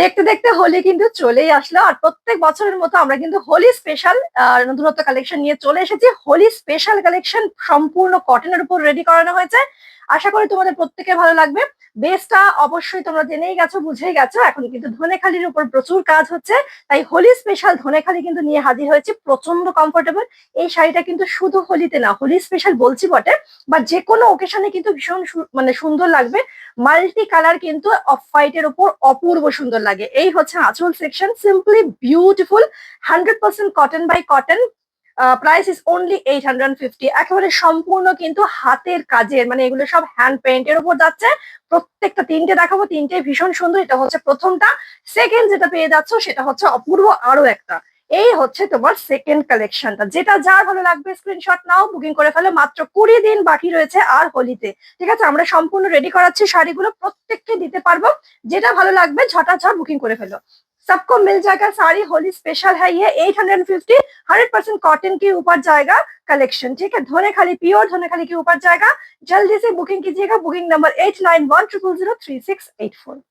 দেখতে দেখতে হোলি কিন্তু চলেই আসলো, আর প্রত্যেক বছরের মতো আমরা কিন্তু হোলি স্পেশাল নতুনত্ব কালেকশন নিয়ে চলে এসেছি। হোলি স্পেশাল কালেকশন সম্পূর্ণ কটনের উপর রেডি করানো হয়েছে। আশা করি তোমাদের প্রত্যেকের ভালো লাগবে। বেসটা অবশ্যই তোমরা জেনেই গেছো, বুঝেই গেছো। এখন কিন্তু ধনেখালির উপর প্রচুর কাজ হচ্ছে, তাই হোলি স্পেশাল ধনেখালি কিন্তু নিয়ে হাজির হয়েছে। প্রচন্ড কমফোর্টেবল এই শাড়িটা, কিন্তু শুধু হোলিতে না, হোলি স্পেশাল বলছি বটে, বা যে কোনো ওকেশনে কিন্তু ভীষণ মানে সুন্দর লাগবে। মাল্টি কালার কিন্তু অফ হোয়াইটের উপর অপূর্ব সুন্দর লাগে। এই হচ্ছে আঁচল section, simply beautiful, 100% cotton by cotton. Price is only 850। একেবারে সম্পূর্ণ কিন্তু হাতের কাজের, মানে এগুলো সব হ্যান্ড পেইন্টের উপর যাচ্ছে। প্রত্যেকটা তিনটে দেখাবো, তিনটে ভীষণ সুন্দর। এটা হচ্ছে প্রথমটা। সেকেন্ড যেটা পেয়ে যাচ্ছ সেটা হচ্ছে অপূর্ব আরো একটা। এই হচ্ছে তোমার সেকেন্ড কালেকশনটা। যেটা যার ভালো লাগবে স্ক্রিনশট নাও, বুকিং করে ফেলো। মাত্র 20 দিন বাকি রয়েছে আর হোলিতে। ঠিক আছে, আমরা সম্পূর্ণ রেডি করাচ্ছি শাড়িগুলো, প্রত্যেককে দিতে पारबो। যেটা ভালো লাগবে ঝটাঝট বুকিং করে ফেলো। सबको मिल जाएगा साड़ी, होली स्पेशल है ये। 850, 100% कॉटन के ऊपर जाएगा कलेक्शन। ठीक है, धोने खाली प्योर धोने खाली के ऊपर जाएगा। जल्दी से बुकिंग कीजिएगा। Booking number 8910003684।